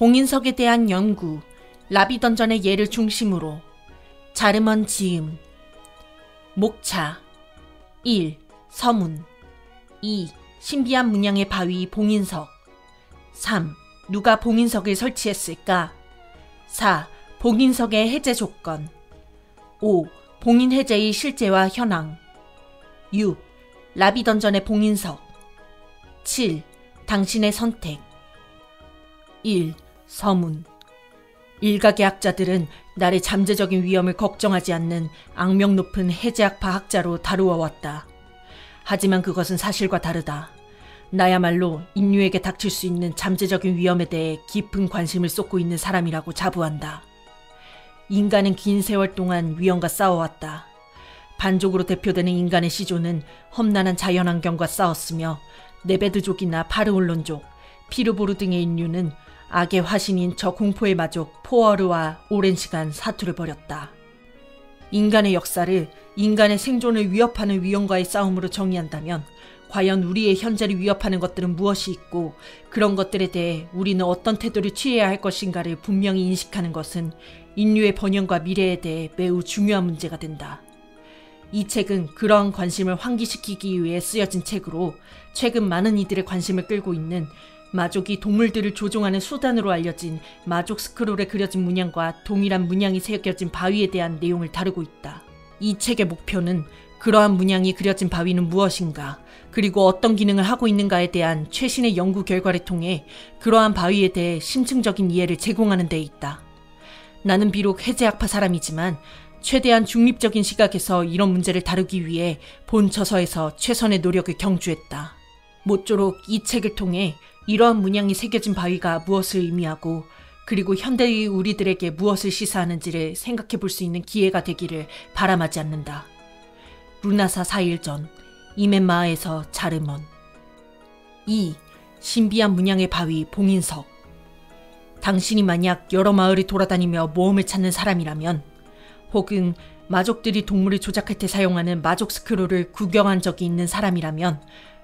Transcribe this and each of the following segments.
봉인석에 대한 연구, 라비던전의 예를 중심으로. 자르먼 지음. 목차. 1. 서문. 2. 신비한 문양의 바위 봉인석. 3. 누가 봉인석을 설치했을까? 4. 봉인석의 해제 조건. 5. 봉인 해제의 실제와 현황. 6. 라비던전의 봉인석. 7. 당신의 선택. 1. 서문. 일각의 학자들은 나를 잠재적인 위험을 걱정하지 않는 악명 높은 해제학 과학자로 다루어 왔다. 하지만 그것은 사실과 다르다. 나야말로 인류에게 닥칠 수 있는 잠재적인 위험에 대해 깊은 관심을 쏟고 있는 사람이라고 자부한다. 인간은 긴 세월 동안 위험과 싸워왔다. 반족으로 대표되는 인간의 시조는 험난한 자연환경과 싸웠으며 네베드족이나 파르올론족, 피르보르 등의 인류는 악의 화신인 저 공포의 마족 포어르와 오랜 시간 사투를 벌였다. 인간의 역사를 인간의 생존을 위협하는 위험과의 싸움으로 정의한다면 과연 우리의 현재를 위협하는 것들은 무엇이 있고 그런 것들에 대해 우리는 어떤 태도를 취해야 할 것인가를 분명히 인식하는 것은 인류의 번영과 미래에 대해 매우 중요한 문제가 된다. 이 책은 그러한 관심을 환기시키기 위해 쓰여진 책으로 최근 많은 이들의 관심을 끌고 있는 마족이 동물들을 조종하는 수단으로 알려진 마족 스크롤에 그려진 문양과 동일한 문양이 새겨진 바위에 대한 내용을 다루고 있다. 이 책의 목표는 그러한 문양이 그려진 바위는 무엇인가, 그리고 어떤 기능을 하고 있는가에 대한 최신의 연구 결과를 통해 그러한 바위에 대해 심층적인 이해를 제공하는 데 있다. 나는 비록 해제학파 사람이지만 최대한 중립적인 시각에서 이런 문제를 다루기 위해 본 저서에서 최선의 노력을 경주했다. 모쪼록 이 책을 통해 이러한 문양이 새겨진 바위가 무엇을 의미하고 그리고 현대의 우리들에게 무엇을 시사하는지를 생각해 볼 수 있는 기회가 되기를 바람하지 않는다. 루나사 4일 전 이멘마에서 자르먼. 2. 신비한 문양의 바위 봉인석. 당신이 만약 여러 마을을 돌아다니며 모험을 찾는 사람이라면, 혹은 마족들이 동물을 조작할 때 사용하는 마족 스크롤을 구경한 적이 있는 사람이라면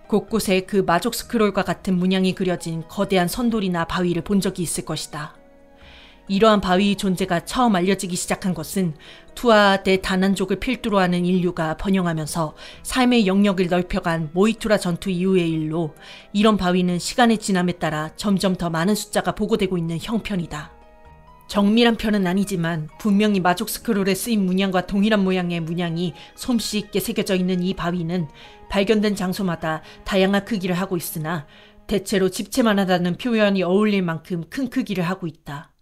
곳곳에 그 마족 스크롤과 같은 문양이 그려진 거대한 선돌이나 바위를 본 적이 있을 것이다. 이러한 바위의 존재가 처음 알려지기 시작한 것은 투아 대 다난족을 필두로 하는 인류가 번영하면서 삶의 영역을 넓혀간 모이투라 전투 이후의 일로 이런 바위는 시간의 지남에 따라 점점 더 많은 숫자가 보고되고 있는 형편이다. 정밀한 편은 아니지만 분명히 마족 스크롤에 쓰인 문양과 동일한 모양의 문양이 솜씨 있게 새겨져 있는 이 바위는 발견된 장소마다 다양한 크기를 하고 있으나 대체로 집채만하다는 표현이 어울릴 만큼 큰 크기를 하고 있다.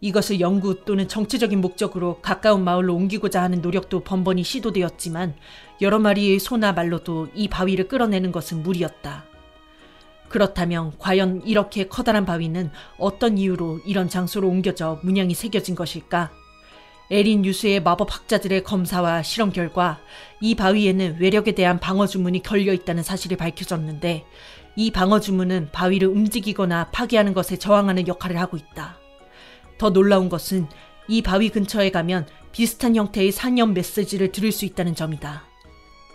이것을 연구 또는 정치적인 목적으로 가까운 마을로 옮기고자 하는 노력도 번번이 시도되었지만 여러 마리의 소나 말로도 이 바위를 끌어내는 것은 무리였다. 그렇다면 과연 이렇게 커다란 바위는 어떤 이유로 이런 장소로 옮겨져 문양이 새겨진 것일까? 에린 유수의 마법학자들의 검사와 실험 결과 이 바위에는 외력에 대한 방어 주문이 걸려있다는 사실이 밝혀졌는데 이 방어 주문은 바위를 움직이거나 파괴하는 것에 저항하는 역할을 하고 있다. 더 놀라운 것은 이 바위 근처에 가면 비슷한 형태의 산염 메시지를 들을 수 있다는 점이다.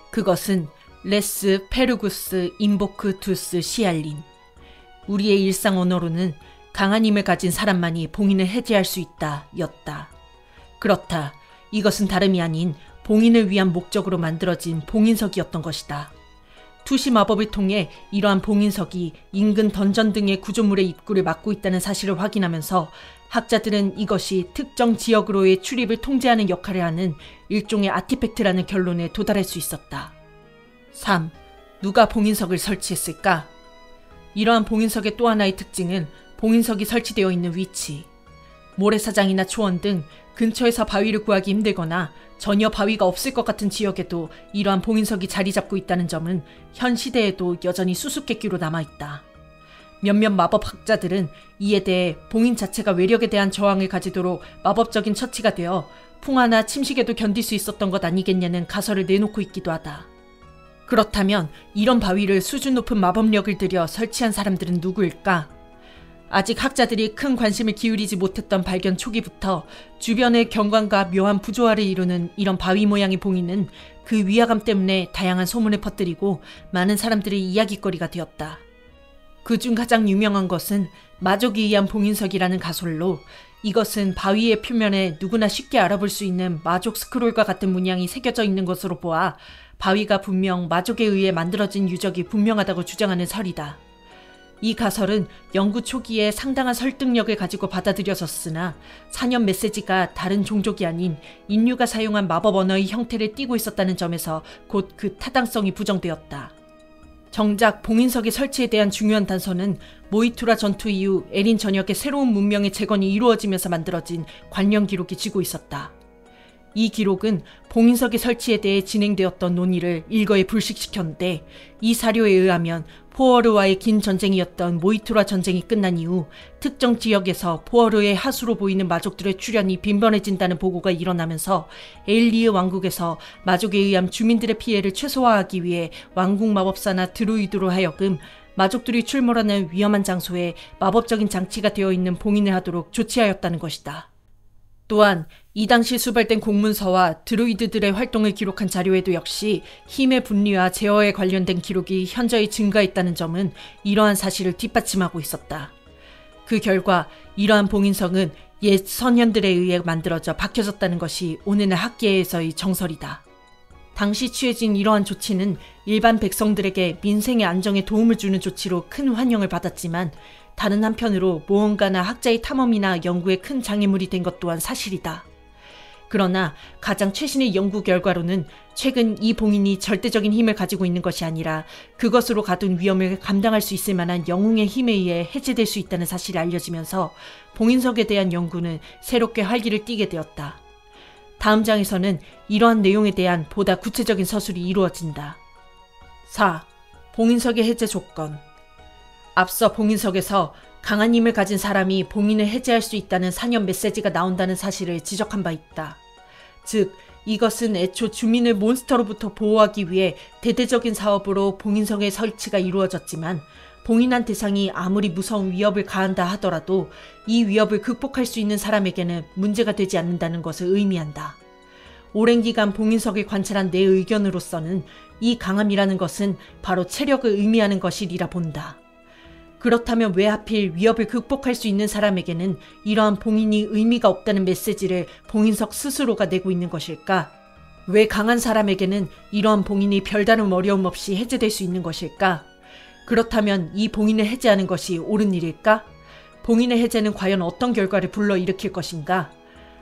그것은 레스 페르구스 인보크 투스 시알린. 우리의 일상 언어로는 강한 힘을 가진 사람만이 봉인을 해제할 수 있다 였다. 그렇다. 이것은 다름이 아닌 봉인을 위한 목적으로 만들어진 봉인석이었던 것이다. 투시 마법을 통해 이러한 봉인석이 인근 던전 등의 구조물의 입구를 막고 있다는 사실을 확인하면서 학자들은 이것이 특정 지역으로의 출입을 통제하는 역할을 하는 일종의 아티팩트라는 결론에 도달할 수 있었다. 3. 누가 봉인석을 설치했을까? 이러한 봉인석의 또 하나의 특징은 봉인석이 설치되어 있는 위치. 모래사장이나 초원 등 근처에서 바위를 구하기 힘들거나 전혀 바위가 없을 것 같은 지역에도 이러한 봉인석이 자리 잡고 있다는 점은 현 시대에도 여전히 수수께끼로 남아있다. 몇몇 마법학자들은 이에 대해 봉인 자체가 외력에 대한 저항을 가지도록 마법적인 처치가 되어 풍화나 침식에도 견딜 수 있었던 것 아니겠냐는 가설을 내놓고 있기도 하다. 그렇다면 이런 바위를 수준 높은 마법력을 들여 설치한 사람들은 누구일까? 아직 학자들이 큰 관심을 기울이지 못했던 발견 초기부터 주변의 경관과 묘한 부조화를 이루는 이런 바위 모양의 봉인은 그 위화감 때문에 다양한 소문을 퍼뜨리고 많은 사람들의 이야깃거리가 되었다. 그중 가장 유명한 것은 마족에 의한 봉인석이라는 가설로, 이것은 바위의 표면에 누구나 쉽게 알아볼 수 있는 마족 스크롤과 같은 문양이 새겨져 있는 것으로 보아 바위가 분명 마족에 의해 만들어진 유적이 분명하다고 주장하는 설이다. 이 가설은 연구 초기에 상당한 설득력을 가지고 받아들여졌으나 사년 메시지가 다른 종족이 아닌 인류가 사용한 마법 언어의 형태를 띠고 있었다는 점에서 곧 그 타당성이 부정되었다. 정작 봉인석의 설치에 대한 중요한 단서는 모이투라 전투 이후 에린 전역의 새로운 문명의 재건이 이루어지면서 만들어진 관련 기록이 지고 있었다. 이 기록은 봉인석의 설치에 대해 진행되었던 논의를 일거에 불식시켰는데, 이 사료에 의하면 포어르와의 긴 전쟁이었던 모이투라 전쟁이 끝난 이후 특정 지역에서 포어르의 하수로 보이는 마족들의 출현이 빈번해진다는 보고가 일어나면서 에일리의 왕국에서 마족에 의한 주민들의 피해를 최소화하기 위해 왕국 마법사나 드루이드로 하여금 마족들이 출몰하는 위험한 장소에 마법적인 장치가 되어 있는 봉인을 하도록 조치하였다는 것이다. 또한 이 당시 수발된 공문서와 드루이드들의 활동을 기록한 자료에도 역시 힘의 분리와 제어에 관련된 기록이 현저히 증가했다는 점은 이러한 사실을 뒷받침하고 있었다. 그 결과 이러한 봉인석은 옛 선현들에 의해 만들어져 박혀졌다는 것이 오늘날 학계에서의 정설이다. 당시 취해진 이러한 조치는 일반 백성들에게 민생의 안정에 도움을 주는 조치로 큰 환영을 받았지만, 다른 한편으로 모험가나 학자의 탐험이나 연구에 큰 장애물이 된 것 또한 사실이다. 그러나 가장 최신의 연구 결과로는 최근 이 봉인이 절대적인 힘을 가지고 있는 것이 아니라 그것으로 가둔 위험을 감당할 수 있을 만한 영웅의 힘에 의해 해제될 수 있다는 사실이 알려지면서 봉인석에 대한 연구는 새롭게 활기를 띠게 되었다. 다음 장에서는 이러한 내용에 대한 보다 구체적인 서술이 이루어진다. 4. 봉인석의 해제 조건. 앞서 봉인석에서 강한 힘을 가진 사람이 봉인을 해제할 수 있다는 사년 메시지가 나온다는 사실을 지적한 바 있다. 즉, 이것은 애초 주민을 몬스터로부터 보호하기 위해 대대적인 사업으로 봉인석의 설치가 이루어졌지만, 봉인한 대상이 아무리 무서운 위협을 가한다 하더라도 이 위협을 극복할 수 있는 사람에게는 문제가 되지 않는다는 것을 의미한다. 오랜 기간 봉인석을 관찰한 내 의견으로서는 이 강함이라는 것은 바로 체력을 의미하는 것이리라 본다. 그렇다면 왜 하필 위협을 극복할 수 있는 사람에게는 이러한 봉인이 의미가 없다는 메시지를 봉인석 스스로가 내고 있는 것일까? 왜 강한 사람에게는 이러한 봉인이 별다른 어려움 없이 해제될 수 있는 것일까? 그렇다면 이 봉인을 해제하는 것이 옳은 일일까? 봉인의 해제는 과연 어떤 결과를 불러일으킬 것인가?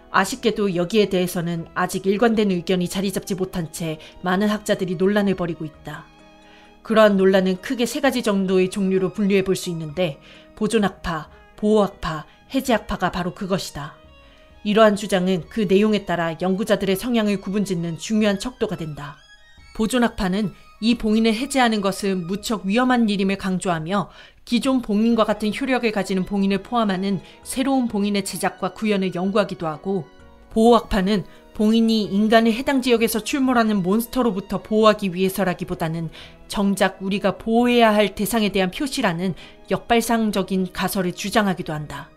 아쉽게도 여기에 대해서는 아직 일관된 의견이 자리 잡지 못한 채 많은 학자들이 논란을 벌이고 있다. 그러한 논란은 크게 3가지 정도의 종류로 분류해 볼 수 있는데, 보존학파, 보호학파, 해제학파가 바로 그것이다. 이러한 주장은 그 내용에 따라 연구자들의 성향을 구분짓는 중요한 척도가 된다. 보존학파는 이 봉인을 해제하는 것은 무척 위험한 일임을 강조하며 기존 봉인과 같은 효력을 가지는 봉인을 포함하는 새로운 봉인의 제작과 구현을 연구하기도 하고, 보호학파는 봉인이 인간을 해당 지역에서 출몰하는 몬스터로부터 보호하기 위해서라기보다는 정작 우리가 보호해야 할 대상에 대한 표시라는 역발상적인 가설을 주장하기도 한다.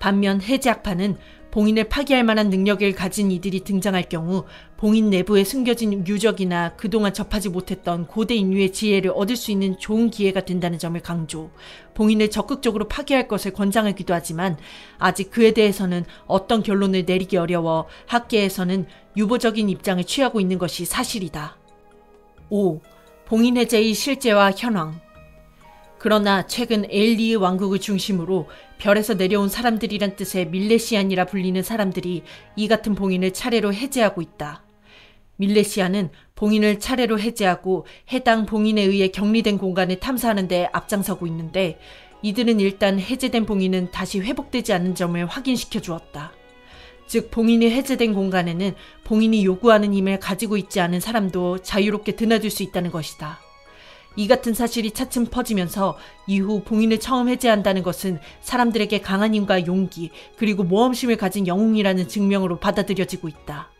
반면 해제학파는 봉인을 파괴할 만한 능력을 가진 이들이 등장할 경우 봉인 내부에 숨겨진 유적이나 그동안 접하지 못했던 고대 인류의 지혜를 얻을 수 있는 좋은 기회가 된다는 점을 강조, 봉인을 적극적으로 파괴할 것을 권장하기도 하지만 아직 그에 대해서는 어떤 결론을 내리기 어려워 학계에서는 유보적인 입장을 취하고 있는 것이 사실이다. 5. 봉인 해제의 실제와 현황. 그러나 최근 에일리의 왕국을 중심으로 별에서 내려온 사람들이란 뜻의 밀레시안이라 불리는 사람들이 이 같은 봉인을 차례로 해제하고 있다. 밀레시안은 봉인을 차례로 해제하고 해당 봉인에 의해 격리된 공간을 탐사하는 데 앞장서고 있는데, 이들은 일단 해제된 봉인은 다시 회복되지 않는 점을 확인시켜 주었다. 즉, 봉인이 해제된 공간에는 봉인이 요구하는 힘을 가지고 있지 않은 사람도 자유롭게 드나들 수 있다는 것이다. 이 같은 사실이 차츰 퍼지면서 이후 봉인을 처음 해제한다는 것은 사람들에게 강한 힘과 용기, 그리고 모험심을 가진 영웅이라는 증명으로 받아들여지고 있다.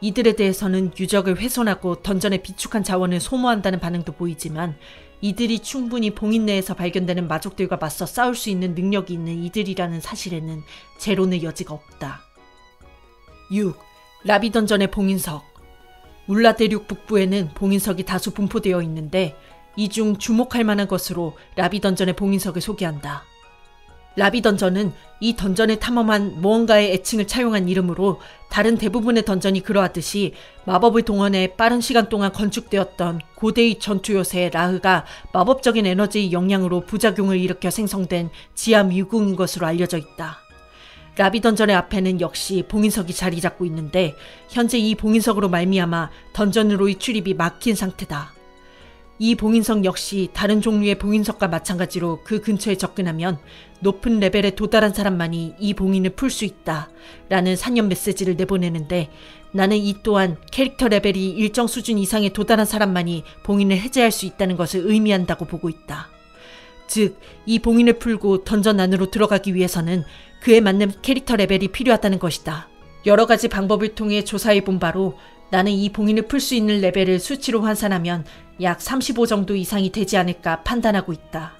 이들에 대해서는 유적을 훼손하고 던전에 비축한 자원을 소모한다는 반응도 보이지만, 이들이 충분히 봉인 내에서 발견되는 마족들과 맞서 싸울 수 있는 능력이 있는 이들이라는 사실에는 재론의 여지가 없다. 6. 라비 던전의 봉인석. 울라 대륙 북부에는 봉인석이 다수 분포되어 있는데, 이 중 주목할 만한 것으로 라비 던전의 봉인석을 소개한다. 라비 던전은 이 던전을 탐험한 무언가의 애칭을 차용한 이름으로 다른 대부분의 던전이 그러하듯이 마법을 동원해 빠른 시간 동안 건축되었던 고대의 전투 요새 라흐가 마법적인 에너지의 영향으로 부작용을 일으켜 생성된 지하 미궁인 것으로 알려져 있다. 라비 던전의 앞에는 역시 봉인석이 자리 잡고 있는데 현재 이 봉인석으로 말미암아 던전으로의 출입이 막힌 상태다. 이 봉인석 역시 다른 종류의 봉인석과 마찬가지로 그 근처에 접근하면 높은 레벨에 도달한 사람만이 이 봉인을 풀 수 있다 라는 상념 메시지를 내보내는데 나는 이 또한 캐릭터 레벨이 일정 수준 이상에 도달한 사람만이 봉인을 해제할 수 있다는 것을 의미한다고 보고 있다. 즉, 이 봉인을 풀고 던전 안으로 들어가기 위해서는 그에 맞는 캐릭터 레벨이 필요하다는 것이다. 여러 가지 방법을 통해 조사해 본 바로 나는 이 봉인을 풀 수 있는 레벨을 수치로 환산하면 약 35 정도 이상이 되지 않을까 판단하고 있다.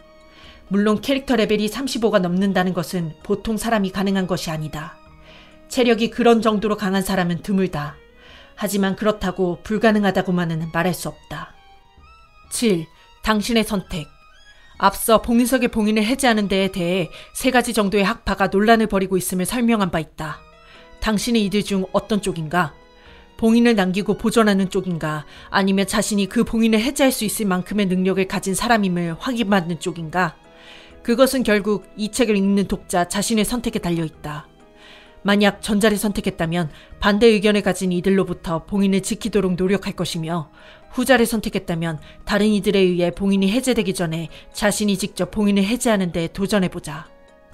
물론 캐릭터 레벨이 35가 넘는다는 것은 보통 사람이 가능한 것이 아니다. 체력이 그런 정도로 강한 사람은 드물다. 하지만 그렇다고 불가능하다고만은 말할 수 없다. 7. 당신의 선택. 앞서 봉인석의 봉인을 해제하는 데에 대해 3가지 정도의 학파가 논란을 벌이고 있음을 설명한 바 있다. 당신은 이들 중 어떤 쪽인가? 봉인을 남기고 보존하는 쪽인가? 아니면 자신이 그 봉인을 해제할 수 있을 만큼의 능력을 가진 사람임을 확인받는 쪽인가? 그것은 결국 이 책을 읽는 독자 자신의 선택에 달려있다. 만약 전자를 선택했다면 반대 의견을 가진 이들로부터 봉인을 지키도록 노력할 것이며 후자를 선택했다면 다른 이들에 의해 봉인이 해제되기 전에 자신이 직접 봉인을 해제하는 데 도전해보자.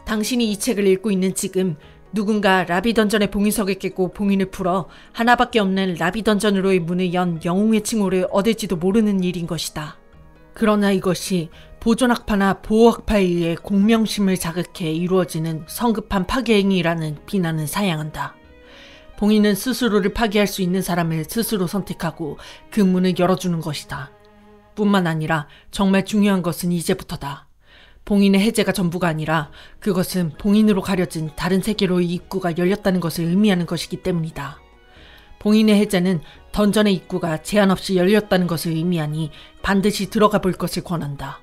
당신이 이 책을 읽고 있는 지금 누군가 라비 던전의 봉인석을 깨고 봉인을 풀어 하나밖에 없는 라비 던전으로의 문을 연 영웅의 칭호를 얻을지도 모르는 일인 것이다. 그러나 이것이 보존학파나 보호학파에 의해 공명심을 자극해 이루어지는 성급한 파괴 행위라는 비난은 사양한다. 봉인은 스스로를 파괴할 수 있는 사람을 스스로 선택하고 그 문을 열어주는 것이다. 뿐만 아니라 정말 중요한 것은 이제부터다. 봉인의 해제가 전부가 아니라 그것은 봉인으로 가려진 다른 세계로의 입구가 열렸다는 것을 의미하는 것이기 때문이다. 봉인의 해제는 던전의 입구가 제한 없이 열렸다는 것을 의미하니 반드시 들어가 볼 것을 권한다.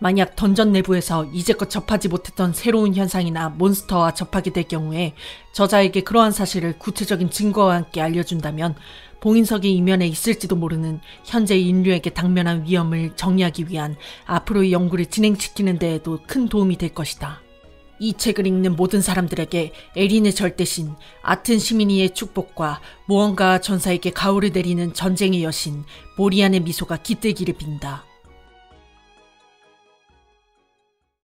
만약 던전 내부에서 이제껏 접하지 못했던 새로운 현상이나 몬스터와 접하게 될 경우에 저자에게 그러한 사실을 구체적인 증거와 함께 알려준다면 봉인석이 이면에 있을지도 모르는 현재 인류에게 당면한 위험을 정리하기 위한 앞으로의 연구를 진행시키는 데에도 큰 도움이 될 것이다. 이 책을 읽는 모든 사람들에게 에린의 절대신, 아튼 시미니의 축복과 무언가 전사에게 가호를 내리는 전쟁의 여신 모리안의 미소가 깃들기를 빈다.